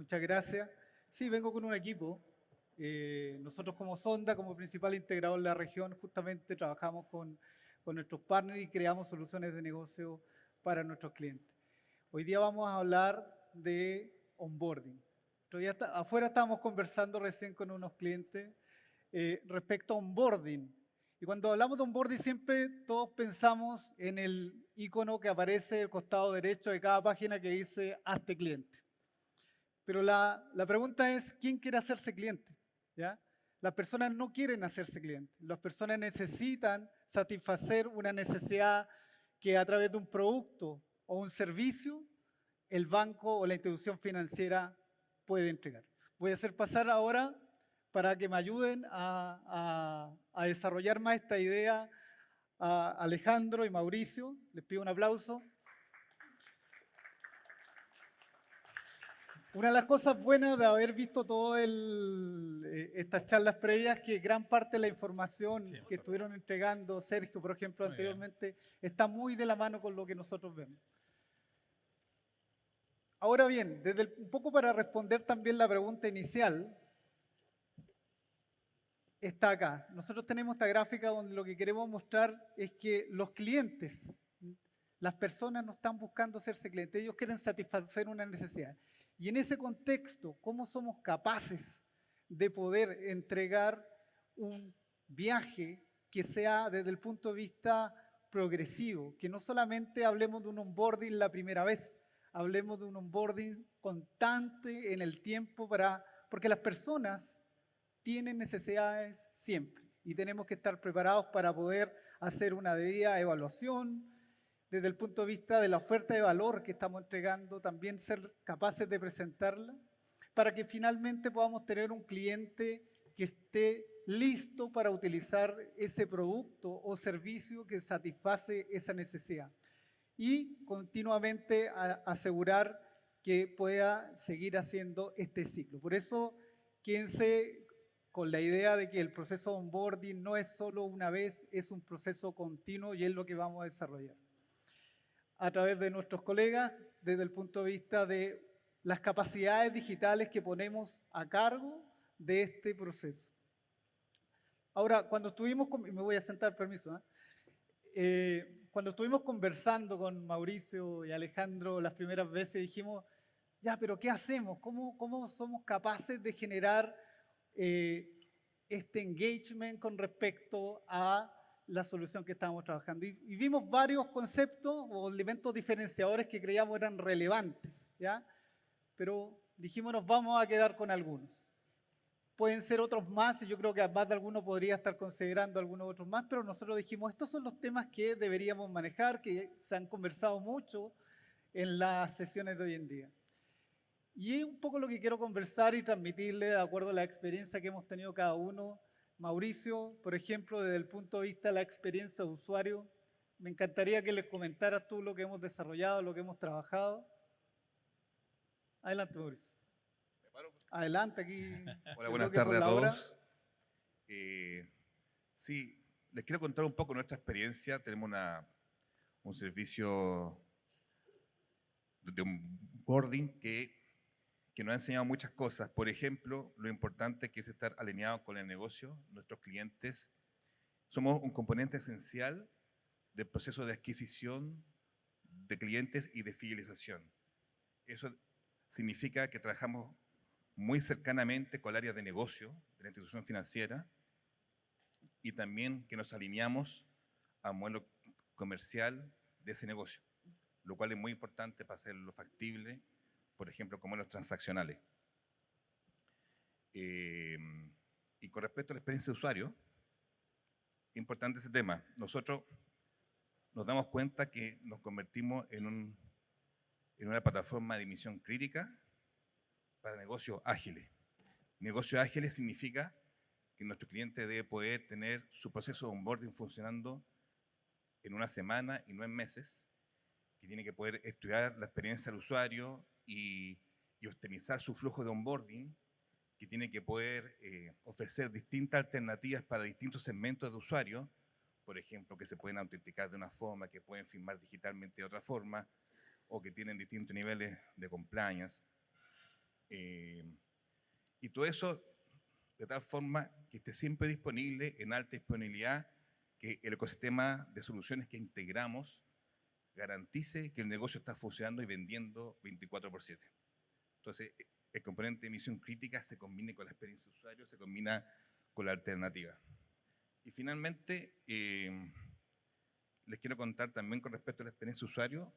Muchas gracias. Sí, vengo con un equipo. Nosotros como Sonda, como principal integrador de la región, justamente trabajamos con nuestros partners y creamos soluciones de negocio para nuestros clientes. Hoy día vamos a hablar de onboarding. Afuera estábamos conversando recién con unos clientes respecto a onboarding. Y cuando hablamos de onboarding siempre todos pensamos en el icono que aparece al costado derecho de cada página que dice Hazte cliente. Pero la pregunta es, ¿quién quiere hacerse cliente? ¿Ya? Las personas no quieren hacerse clientes. Las personas necesitan satisfacer una necesidad que a través de un producto o un servicio el banco o la institución financiera puede entregar. Voy a hacer pasar ahora para que me ayuden a desarrollar más esta idea a Alejandro y Mauricio. Les pido un aplauso. Una de las cosas buenas de haber visto todas estas charlas previas es que gran parte de la información que estuvieron entregando Sergio, por ejemplo, anteriormente, está muy de la mano con lo que nosotros vemos. Ahora bien, un poco para responder también la pregunta inicial, está acá. Nosotros tenemos esta gráfica donde lo que queremos mostrar es que los clientes, las personas no están buscando hacerse clientes, ellos quieren satisfacer una necesidad. Y en ese contexto, ¿cómo somos capaces de poder entregar un viaje que sea desde el punto de vista progresivo? Que no solamente hablemos de un onboarding la primera vez, hablemos de un onboarding constante en el tiempo porque las personas tienen necesidades siempre y tenemos que estar preparados para poder hacer una debida evaluación, desde el punto de vista de la oferta de valor que estamos entregando, también ser capaces de presentarla, para que finalmente podamos tener un cliente que esté listo para utilizar ese producto o servicio que satisface esa necesidad. Y continuamente asegurar que pueda seguir haciendo este ciclo. Por eso, quédense con la idea de que el proceso de onboarding no es solo una vez, es un proceso continuo y es lo que vamos a desarrollar a través de nuestros colegas desde el punto de vista de las capacidades digitales que ponemos a cargo de este proceso. Ahora, cuando estuvimos, y me voy a sentar, permiso, cuando estuvimos conversando con Mauricio y Alejandro las primeras veces dijimos, ya, pero ¿qué hacemos? ¿Cómo somos capaces de generar este engagement con respecto a la solución que estábamos trabajando? Y vimos varios conceptos o elementos diferenciadores que creíamos eran relevantes, ¿ya? Pero dijimos, nos vamos a quedar con algunos. Pueden ser otros más, y yo creo que más de alguno podría estar considerando algunos otros más, pero nosotros dijimos, estos son los temas que deberíamos manejar, que se han conversado mucho en las sesiones de hoy en día. Y un poco lo que quiero conversar y transmitirle de acuerdo a la experiencia que hemos tenido cada uno. Mauricio, por ejemplo, desde el punto de vista de la experiencia de usuario, me encantaría que les comentaras tú lo que hemos desarrollado, lo que hemos trabajado. Adelante, Mauricio. Adelante, aquí. Hola, buenas tardes a todos. Sí, les quiero contar un poco nuestra experiencia. Tenemos un servicio de onboarding que nos ha enseñado muchas cosas. Por ejemplo, lo importante que es estar alineado con el negocio. Nuestros clientes somos un componente esencial del proceso de adquisición de clientes y de fidelización. Eso significa que trabajamos muy cercanamente con el área de negocio de la institución financiera y también que nos alineamos al modelo comercial de ese negocio, lo cual es muy importante para hacerlo factible, por ejemplo, con modelos transaccionales. Y con respecto a la experiencia de usuario, importante ese tema. Nosotros nos damos cuenta que nos convertimos en una plataforma de misión crítica para negocios ágiles. Negocios ágiles significa que nuestro cliente debe poder tener su proceso de onboarding funcionando en una semana y no en meses, que tiene que poder estudiar la experiencia del usuario y optimizar su flujo de onboarding, que tiene que poder ofrecer distintas alternativas para distintos segmentos de usuarios, por ejemplo, que se pueden autenticar de una forma, que pueden firmar digitalmente de otra forma, o que tienen distintos niveles de compliance. Y todo eso de tal forma que esté siempre disponible, en alta disponibilidad, que el ecosistema de soluciones que integramos garantice que el negocio está funcionando y vendiendo 24/7. Entonces, el componente de misión crítica se combina con la experiencia de usuario, se combina con la alternativa. Y finalmente, les quiero contar también con respecto a la experiencia de usuario,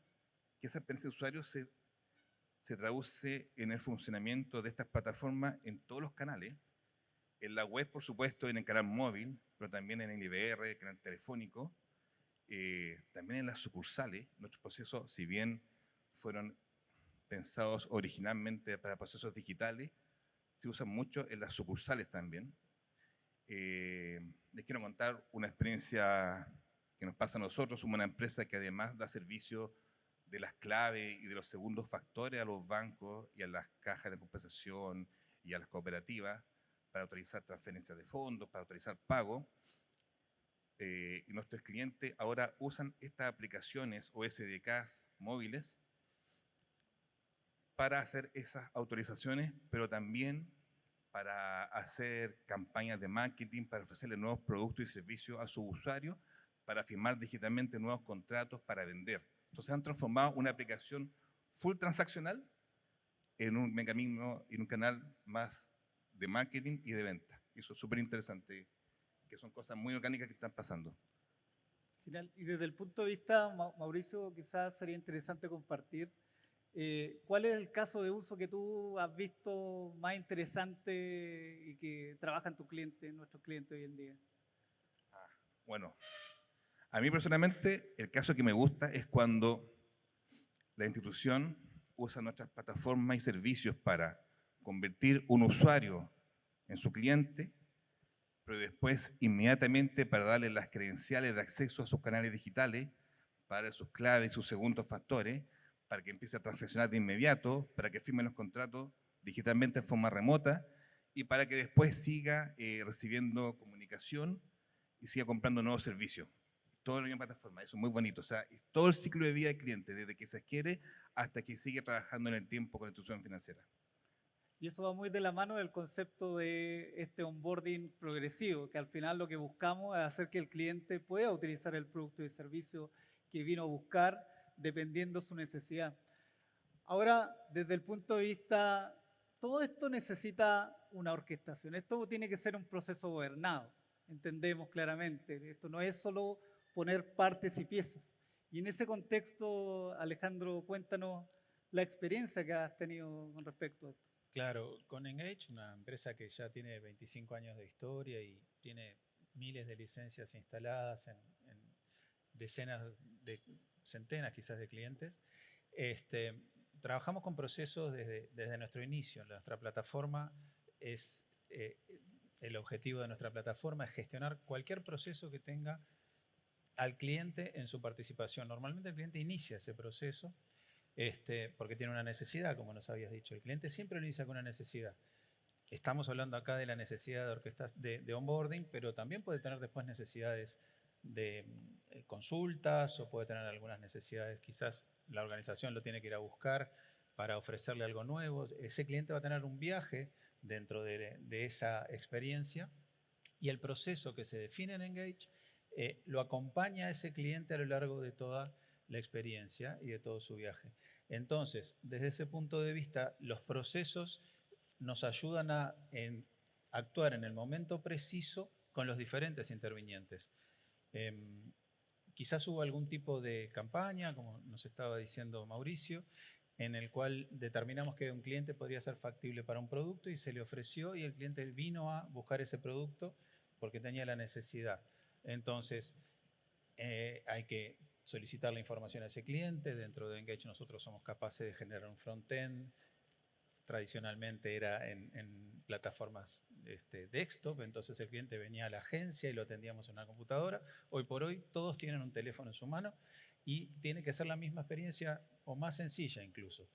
que esa experiencia de usuario se traduce en el funcionamiento de estas plataformas en todos los canales, en la web, por supuesto, en el canal móvil, pero también en el IVR, el canal telefónico, también en las sucursales. Nuestros procesos, si bien fueron pensados originalmente para procesos digitales, se usan mucho en las sucursales también. Les quiero contar una experiencia que nos pasa a nosotros. Somos una empresa que además da servicio de las claves y de los segundos factores a los bancos y a las cajas de compensación y a las cooperativas para autorizar transferencias de fondos, para autorizar pago. Y nuestros clientes ahora usan estas aplicaciones o SDKs móviles para hacer esas autorizaciones, pero también para hacer campañas de marketing, para ofrecerle nuevos productos y servicios a sus usuarios, para firmar digitalmente nuevos contratos, para vender. Entonces han transformado una aplicación full transaccional en un mecanismo, en un canal más de marketing y de venta. Y eso es súper interesante, que son cosas muy orgánicas que están pasando. Genial. Y desde el punto de vista, Mauricio, quizás sería interesante compartir ¿cuál es el caso de uso que tú has visto más interesante y que trabajan tus clientes, nuestros clientes hoy en día? Bueno, a mí personalmente el caso que me gusta es cuando la institución usa nuestras plataformas y servicios para convertir un usuario en su cliente, pero después inmediatamente para darle las credenciales de acceso a sus canales digitales, para darle sus claves y sus segundos factores, para que empiece a transaccionar de inmediato, para que firme los contratos digitalmente en forma remota y para que después siga recibiendo comunicación y siga comprando nuevos servicios. Todo en la misma plataforma, eso es muy bonito. O sea, todo el ciclo de vida del cliente, desde que se adquiere hasta que sigue trabajando en el tiempo con la institución financiera. Y eso va muy de la mano del concepto de este onboarding progresivo, que al final lo que buscamos es hacer que el cliente pueda utilizar el producto y el servicio que vino a buscar dependiendo su necesidad. Ahora, desde el punto de vista, todo esto necesita una orquestación. Esto tiene que ser un proceso gobernado, entendemos claramente. Esto no es solo poner partes y piezas. Y en ese contexto, Alejandro, cuéntanos la experiencia que has tenido con respecto a esto. Claro, con Engage, una empresa que ya tiene 25 años de historia y tiene miles de licencias instaladas en decenas de centenas quizás de clientes, trabajamos con procesos desde nuestro inicio. Nuestra plataforma es, el objetivo de nuestra plataforma es gestionar cualquier proceso que tenga al cliente en su participación. Normalmente el cliente inicia ese proceso porque tiene una necesidad, como nos habías dicho. El cliente siempre lo inicia con una necesidad. Estamos hablando acá de la necesidad de onboarding, pero también puede tener después necesidades de consultas o puede tener algunas necesidades, quizás la organización lo tiene que ir a buscar para ofrecerle algo nuevo. Ese cliente va a tener un viaje dentro de esa experiencia y el proceso que se define en Engage lo acompaña a ese cliente a lo largo de toda la experiencia y de todo su viaje. Entonces, desde ese punto de vista, los procesos nos ayudan a actuar en el momento preciso con los diferentes intervinientes. Quizás hubo algún tipo de campaña, como nos estaba diciendo Mauricio, en el cual determinamos que un cliente podría ser factible para un producto y se le ofreció y el cliente vino a buscar ese producto porque tenía la necesidad. Entonces, hay que solicitar la información a ese cliente. Dentro de Engage nosotros somos capaces de generar un front-end. Tradicionalmente era en plataformas desktop, entonces el cliente venía a la agencia y lo atendíamos en una computadora. Hoy por hoy todos tienen un teléfono en su mano y tiene que ser la misma experiencia o más sencilla incluso.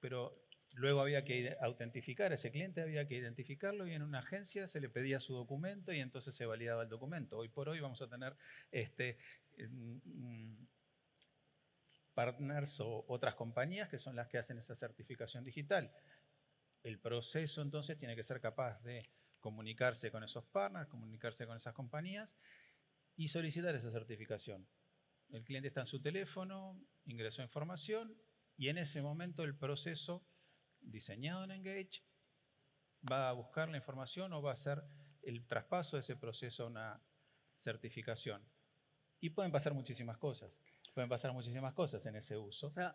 Pero luego había que autentificar a ese cliente, había que identificarlo y en una agencia se le pedía su documento y entonces se validaba el documento. Hoy por hoy vamos a tener partners o otras compañías que son las que hacen esa certificación digital. el proceso entonces tiene que ser capaz de comunicarse con esos partners, comunicarse con esas compañías y solicitar esa certificación. El cliente está en su teléfono, ingresó información y en ese momento el proceso diseñado en Engage va a buscar la información o va a hacer el traspaso de ese proceso a una certificación. Y pueden pasar muchísimas cosas. Pueden pasar muchísimas cosas en ese uso. O sea,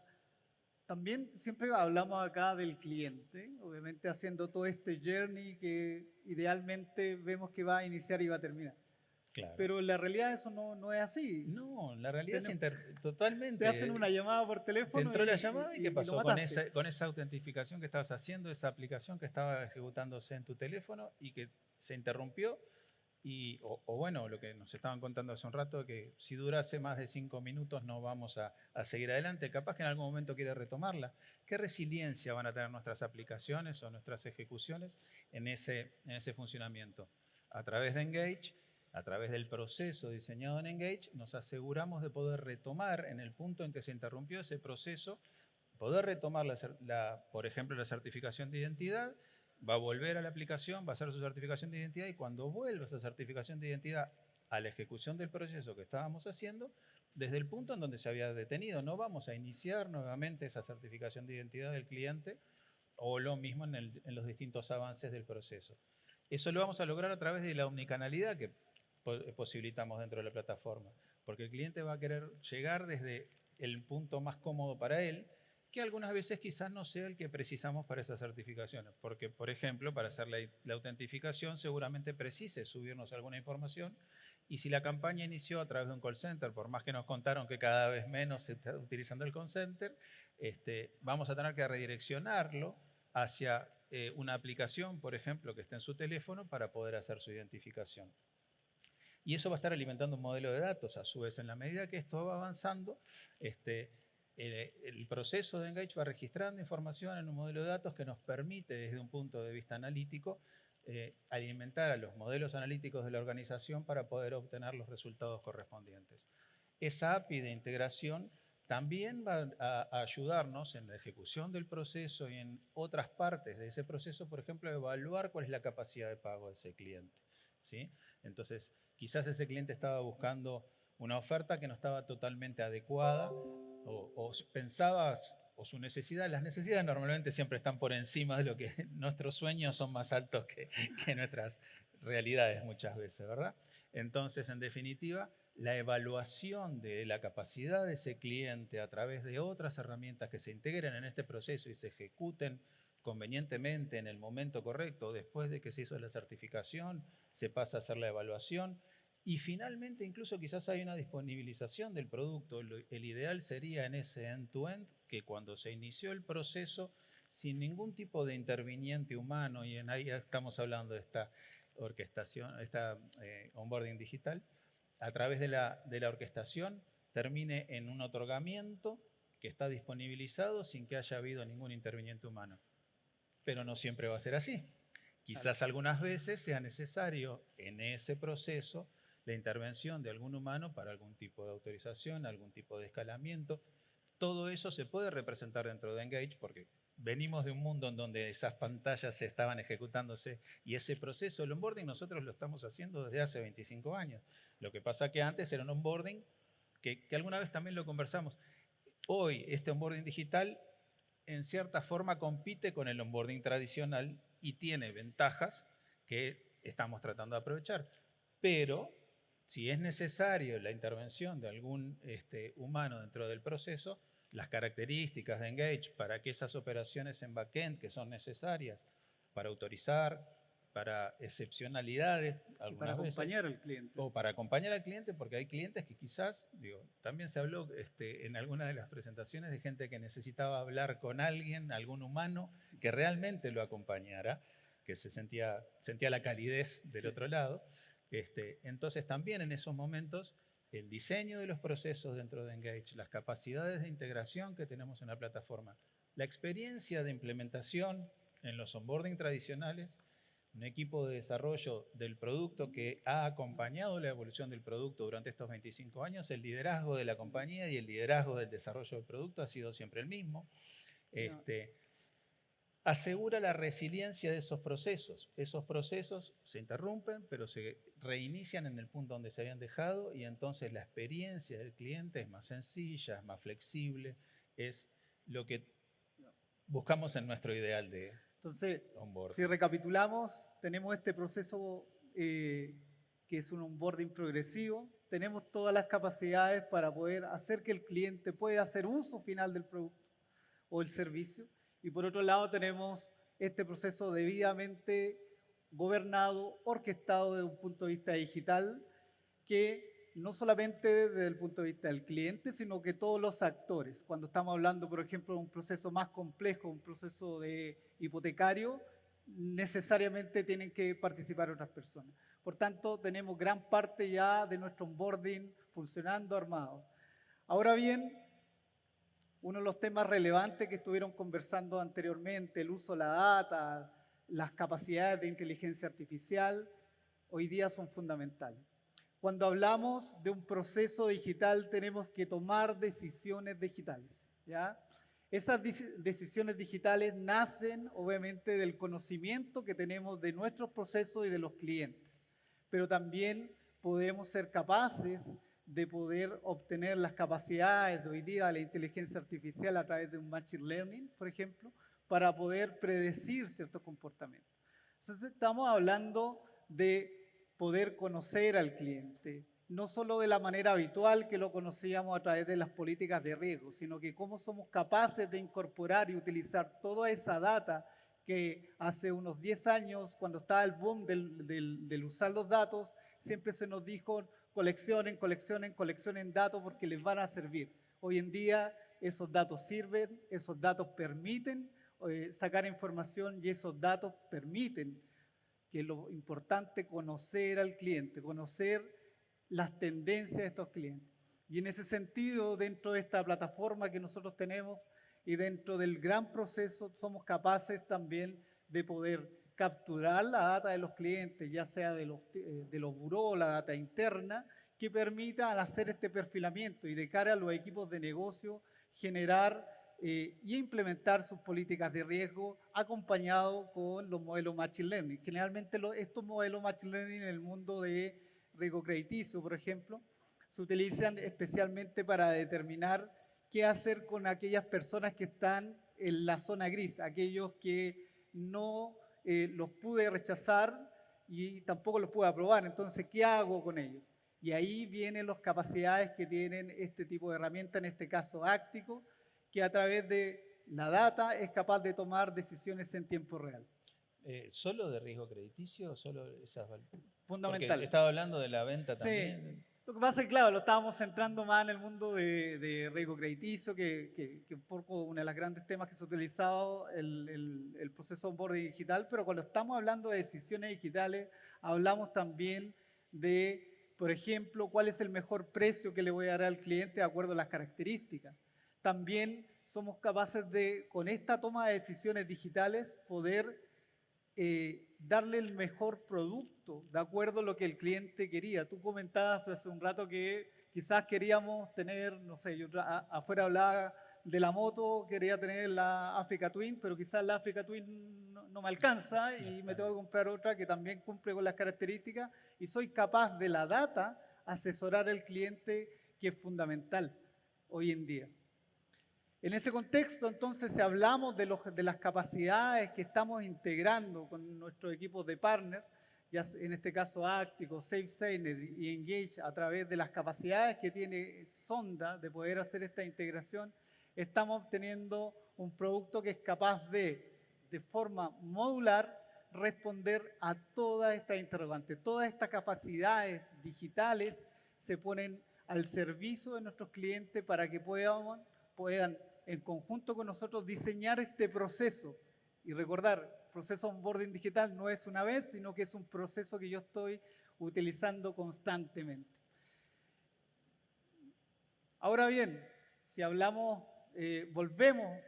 también siempre hablamos acá del cliente, obviamente haciendo todo este journey que idealmente vemos que va a iniciar y va a terminar. Claro. Pero en la realidad eso no es así. No, la realidad Tenemos- es totalmente. Te hacen una llamada por Te teléfono entró la llamada y ¿qué lo pasó con mataste. esa autentificación que estabas haciendo, esa aplicación que estaba ejecutándose en tu teléfono y que se interrumpió? O bueno, lo que nos estaban contando hace un rato, que si durase más de 5 minutos no vamos a seguir adelante. Capaz que en algún momento quiere retomarla. ¿Qué resiliencia van a tener nuestras aplicaciones o nuestras ejecuciones en ese funcionamiento? A través de Engage, a través del proceso diseñado en Engage, nos aseguramos de poder retomar en el punto en que se interrumpió ese proceso, poder retomar, por ejemplo, la certificación de identidad. Va a volver a la aplicación, va a hacer su certificación de identidad y cuando vuelva esa certificación de identidad a la ejecución del proceso que estábamos haciendo, desde el punto en donde se había detenido, no vamos a iniciar nuevamente esa certificación de identidad del cliente o lo mismo en los distintos avances del proceso. Eso lo vamos a lograr a través de la omnicanalidad que posibilitamos dentro de la plataforma, porque el cliente va a querer llegar desde el punto más cómodo para él, que algunas veces quizás no sea el que precisamos para esas certificaciones. Porque, por ejemplo, para hacer la autentificación seguramente precise subirnos alguna información y si la campaña inició a través de un call center, por más que nos contaron que cada vez menos se está utilizando el call center, vamos a tener que redireccionarlo hacia una aplicación, por ejemplo, que esté en su teléfono para poder hacer su identificación. Y eso va a estar alimentando un modelo de datos. A su vez, en la medida que esto va avanzando, el proceso de Engage va registrando información en un modelo de datos que nos permite, desde un punto de vista analítico, alimentar a los modelos analíticos de la organización para poder obtener los resultados correspondientes. Esa API de integración también va a ayudarnos en la ejecución del proceso y en otras partes de ese proceso, por ejemplo, evaluar cuál es la capacidad de pago de ese cliente, ¿sí? Entonces, quizás ese cliente estaba buscando una oferta que no estaba totalmente adecuada o pensaba, o su necesidad, las necesidades normalmente siempre están por encima de lo que nuestros sueños son más altos que nuestras realidades muchas veces, ¿verdad? Entonces, en definitiva, la evaluación de la capacidad de ese cliente a través de otras herramientas que se integren en este proceso y se ejecuten convenientemente en el momento correcto, después de que se hizo la certificación, se pasa a hacer la evaluación y finalmente incluso quizás hay una disponibilización del producto. El ideal sería en ese end-to-end que cuando se inició el proceso sin ningún tipo de interviniente humano, y ahí estamos hablando de esta orquestación, esta onboarding digital, a través de la orquestación termine en un otorgamiento que está disponibilizado sin que haya habido ningún interviniente humano. Pero no siempre va a ser así. Quizás algunas veces sea necesario en ese proceso la intervención de algún humano para algún tipo de autorización, algún tipo de escalamiento. Todo eso se puede representar dentro de Engage porque venimos de un mundo en donde esas pantallas estaban ejecutándose y ese proceso, el onboarding, nosotros lo estamos haciendo desde hace 25 años. Lo que pasa que antes era un onboarding que alguna vez también lo conversamos. Hoy este onboarding digital en cierta forma compite con el onboarding tradicional y tiene ventajas que estamos tratando de aprovechar. Pero si es necesario la intervención de algún humano dentro del proceso, las características de Engage para que esas operaciones en backend que son necesarias para autorizar, para excepcionalidades, algunas Para veces, acompañar al cliente. o para acompañar al cliente, porque hay clientes que quizás, también se habló en alguna de las presentaciones de gente que necesitaba hablar con alguien, algún humano, que realmente lo acompañara, que se sentía la calidez del otro lado. Entonces también en esos momentos el diseño de los procesos dentro de Engage, las capacidades de integración que tenemos en la plataforma, la experiencia de implementación en los onboarding tradicionales, un equipo de desarrollo del producto que ha acompañado la evolución del producto durante estos 25 años, el liderazgo de la compañía y el liderazgo del desarrollo del producto ha sido siempre el mismo. asegura la resiliencia de esos procesos. Esos procesos se interrumpen, pero se reinician en el punto donde se habían dejado y entonces la experiencia del cliente es más sencilla, es más flexible, es lo que buscamos en nuestro ideal de Entonces, onboarding. si recapitulamos, tenemos este proceso que es un onboarding progresivo, tenemos todas las capacidades para poder hacer que el cliente pueda hacer uso final del producto o el servicio. Y por otro lado tenemos este proceso debidamente gobernado, orquestado desde un punto de vista digital, que no solamente desde el punto de vista del cliente, sino que todos los actores. Cuando estamos hablando, por ejemplo, de un proceso más complejo, un proceso de hipotecario, necesariamente tienen que participar otras personas. Por tanto, tenemos gran parte ya de nuestro onboarding funcionando, armado. Ahora bien, uno de los temas relevantes que estuvieron conversando anteriormente, el uso de la data, las capacidades de inteligencia artificial, hoy día son fundamentales. Cuando hablamos de un proceso digital, tenemos que tomar decisiones digitales, ¿ya? Esas decisiones digitales nacen, obviamente, del conocimiento que tenemos de nuestros procesos y de los clientes, pero también podemos ser capaces de poder obtener las capacidades de hoy día de la inteligencia artificial a través de un machine learning, por ejemplo, para poder predecir ciertos comportamientos. Entonces, estamos hablando de poder conocer al cliente, no solo de la manera habitual que lo conocíamos a través de las políticas de riesgo, sino que cómo somos capaces de incorporar y utilizar toda esa data que hace unos 10 años, cuando estaba el boom del usar los datos, siempre se nos dijo coleccionen datos porque les van a servir. Hoy en día esos datos sirven, esos datos permiten sacar información y esos datos permiten, que es lo importante, conocer al cliente, conocer las tendencias de estos clientes. Y en ese sentido, dentro de esta plataforma que nosotros tenemos y dentro del gran proceso, somos capaces también de poder capturar la data de los clientes, ya sea de los burós, la data interna, que permita al hacer este perfilamiento y de cara a los equipos de negocio generar y implementar sus políticas de riesgo acompañado con los modelos Machine Learning. Generalmente estos modelos Machine Learning en el mundo de riesgo crediticio, por ejemplo, se utilizan especialmente para determinar qué hacer con aquellas personas que están en la zona gris, aquellos que no los pude rechazar y tampoco los pude aprobar. Entonces, ¿qué hago con ellos? Y ahí vienen las capacidades que tienen este tipo de herramienta, en este caso Áctico, que a través de la data es capaz de tomar decisiones en tiempo real. ¿Solo de riesgo crediticio o solo esas? Fundamental. Porque estaba hablando de la venta Sí. también. Lo que pasa es que, claro, lo estábamos centrando más en el mundo de riesgo crediticio, que un poco uno de los grandes temas que se ha utilizado el proceso de onboarding digital, pero cuando estamos hablando de decisiones digitales, hablamos también de, por ejemplo, cuál es el mejor precio que le voy a dar al cliente de acuerdo a las características. También somos capaces de, con esta toma de decisiones digitales, poder darle el mejor producto de acuerdo a lo que el cliente quería. Tú comentabas hace un rato que quizás queríamos tener, no sé, yo afuera hablaba de la moto, quería tener la Africa Twin, pero quizás la Africa Twin no me alcanza y me tengo que comprar otra que también cumple con las características y soy capaz de la data asesorar al cliente, que es fundamental hoy en día. En ese contexto, entonces, si hablamos de las capacidades que estamos integrando con nuestros equipos de partner, ya en este caso Áctico, SafeSigner y Engage, a través de las capacidades que tiene Sonda de poder hacer esta integración, estamos obteniendo un producto que es capaz de forma modular, responder a todas estas interrogantes. Todas estas capacidades digitales se ponen al servicio de nuestros clientes para que puedan en conjunto con nosotros diseñar este proceso. Y recordar, proceso onboarding digital no es una vez, sino que es un proceso que yo estoy utilizando constantemente. Ahora bien, si hablamos, volvemos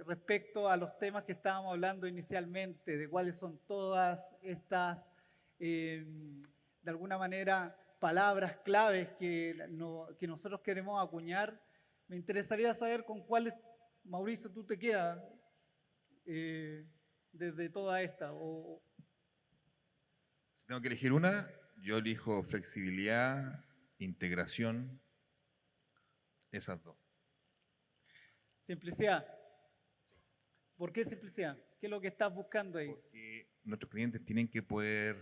respecto a los temas que estábamos hablando inicialmente, de cuáles son todas estas, de alguna manera, palabras claves que nosotros queremos acuñar. Me interesaría saber con cuáles, Mauricio, tú te quedas. desde toda esta? O, Si tengo que elegir una, yo elijo flexibilidad, integración, esas dos. simplicidad. ¿Por qué simplicidad? ¿Qué es lo que estás buscando ahí? Porque nuestros clientes tienen que poder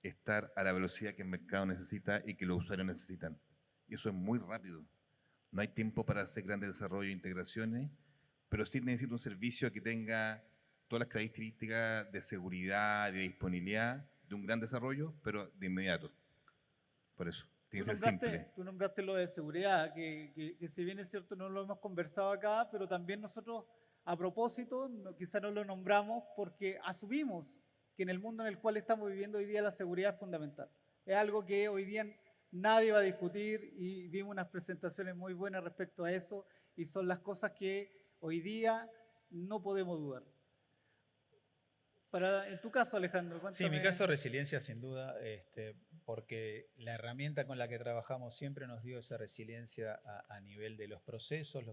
estar a la velocidad que el mercado necesita y que los usuarios necesitan. Y eso es muy rápido. No hay tiempo para hacer grandes desarrollos e integraciones, pero sí necesito un servicio que tenga todas las características de seguridad, de disponibilidad, de un gran desarrollo, pero de inmediato. Por eso, tiene que ser simple. Tú nombraste lo de seguridad, que si bien es cierto no lo hemos conversado acá, pero también nosotros a propósito quizá no lo nombramos porque asumimos que en el mundo en el cual estamos viviendo hoy día la seguridad es fundamental. Es algo que hoy día nadie va a discutir y vimos unas presentaciones muy buenas respecto a eso y son las cosas que hoy día no podemos dudar. En tu caso, Alejandro, Sí, en mi cuéntame. caso resiliencia sin duda, porque la herramienta con la que trabajamos siempre nos dio esa resiliencia a nivel de los procesos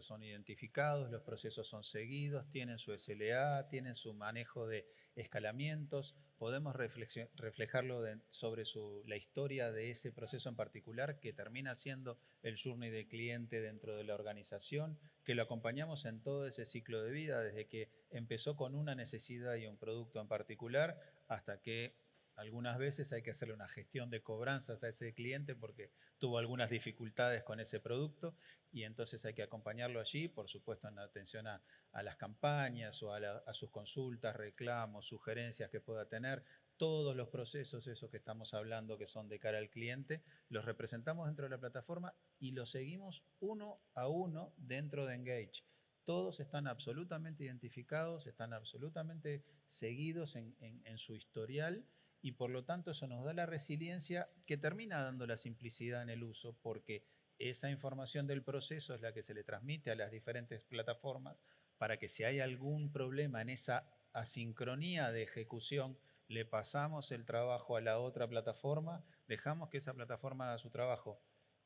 son identificados, los procesos son seguidos, tienen su SLA, tienen su manejo de escalamientos, podemos reflejarlo sobre la historia de ese proceso en particular que termina siendo el journey del cliente dentro de la organización, que lo acompañamos en todo ese ciclo de vida, desde que empezó con una necesidad y un producto en particular, hasta que algunas veces hay que hacerle una gestión de cobranzas a ese cliente porque tuvo algunas dificultades con ese producto y entonces hay que acompañarlo allí, por supuesto en atención a las campañas o a sus consultas, reclamos, sugerencias que pueda tener. Todos los procesos, esos que estamos hablando que son de cara al cliente, los representamos dentro de la plataforma y los seguimos uno a uno dentro de Engage. Todos están absolutamente identificados, están absolutamente seguidos en su historial y por lo tanto eso nos da la resiliencia que termina dando la simplicidad en el uso porque esa información del proceso es la que se le transmite a las diferentes plataformas para que si hay algún problema en esa asincronía de ejecución, le pasamos el trabajo a la otra plataforma, dejamos que esa plataforma haga su trabajo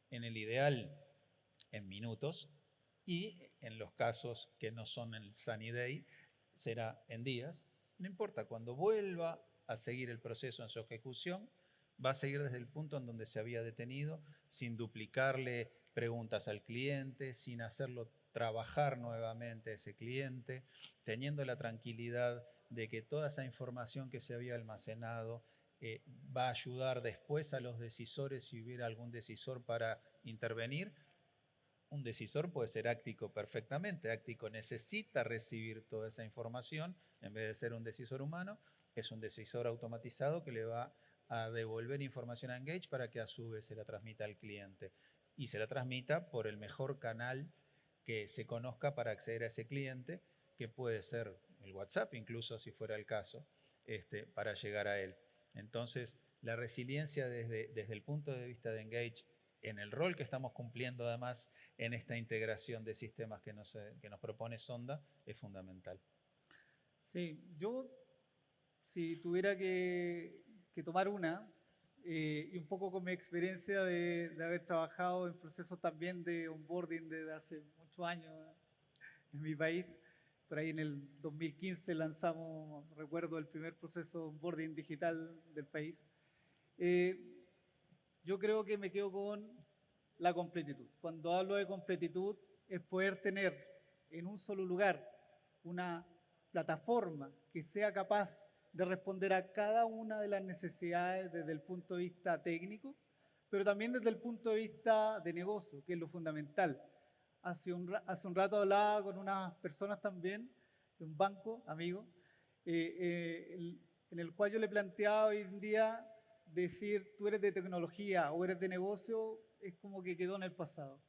en el ideal en minutos y en los casos que no son el sunny day será en días. No importa, cuando vuelva a seguir el proceso en su ejecución, va a seguir desde el punto en donde se había detenido, sin duplicarle preguntas al cliente, sin hacerlo trabajar nuevamente a ese cliente, teniendo la tranquilidad de que toda esa información que se había almacenado va a ayudar después a los decisores si hubiera algún decisor para intervenir. Un decisor puede ser áctico perfectamente. Áctico necesita recibir toda esa información. En vez de ser un decisor humano, es un decisor automatizado que le va a devolver información a Engage para que a su vez se la transmita al cliente. Y se la transmita por el mejor canal que se conozca para acceder a ese cliente, que puede ser el WhatsApp, incluso si fuera el caso, para llegar a él. Entonces, la resiliencia desde el punto de vista de Engage, en el rol que estamos cumpliendo además en esta integración de sistemas que nos propone Sonda, es fundamental. Sí, yo si tuviera que tomar una, y un poco con mi experiencia de haber trabajado en procesos también de onboarding desde hace muchos años en mi país, por ahí en el 2015 lanzamos, recuerdo, el primer proceso de onboarding digital del país. Yo creo que me quedo con la completitud. Cuando hablo de completitud es poder tener en un solo lugar una plataforma que sea capaz de responder a cada una de las necesidades desde el punto de vista técnico, pero también desde el punto de vista de negocio, que es lo fundamental. Hace un rato hablaba con unas personas también de un banco, amigo, en el cual yo le planteaba hoy en día decir tú eres de tecnología o eres de negocio, es como que quedó en el pasado.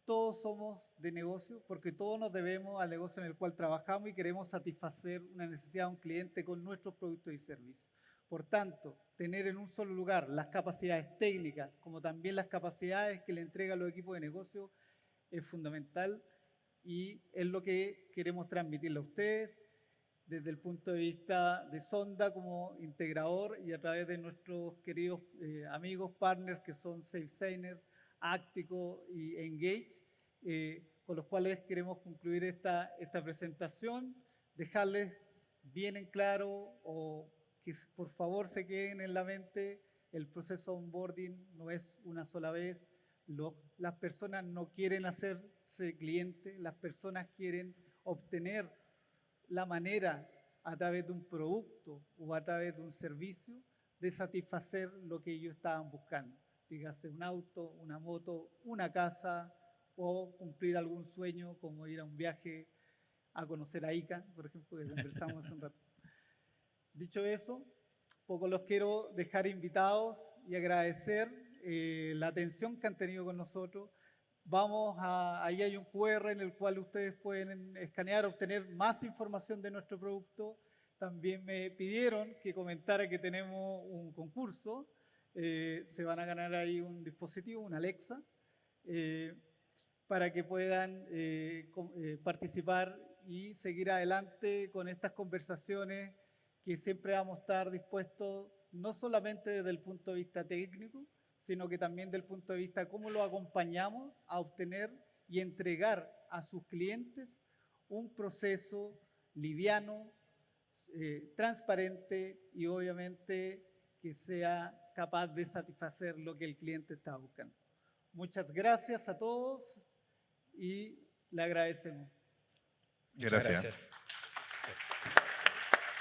Todos somos de negocio porque todos nos debemos al negocio en el cual trabajamos y queremos satisfacer una necesidad de un cliente con nuestros productos y servicios. Por tanto, tener en un solo lugar las capacidades técnicas como también las capacidades que le entregan los equipos de negocio es fundamental y es lo que queremos transmitirle a ustedes desde el punto de vista de Sonda como integrador y a través de nuestros queridos amigos, partners que son SafeSigner, Áctico y Engage, con los cuales queremos concluir esta presentación. dejarles bien en claro o que por favor se queden en la mente, el proceso de onboarding no es una sola vez. Las personas no quieren hacerse clientes, las personas quieren obtener la manera a través de un producto o a través de un servicio de satisfacer lo que ellos estaban buscando. Dígase un auto, una moto, una casa o cumplir algún sueño como ir a un viaje a conocer a Ica, por ejemplo, que conversamos hace un rato. Dicho eso, poco los quiero dejar invitados y agradecer la atención que han tenido con nosotros. Ahí hay un QR en el cual ustedes pueden escanear, obtener más información de nuestro producto. También me pidieron que comentara que tenemos un concurso. Se van a ganar ahí un dispositivo, una Alexa, para que puedan participar y seguir adelante con estas conversaciones que siempre vamos a estar dispuestos, no solamente desde el punto de vista técnico, sino que también desde el punto de vista de cómo lo acompañamos a obtener y entregar a sus clientes un proceso liviano, transparente y obviamente que sea capaz de satisfacer lo que el cliente está buscando. Muchas gracias a todos y le agradecemos. Muchas Gracias. gracias.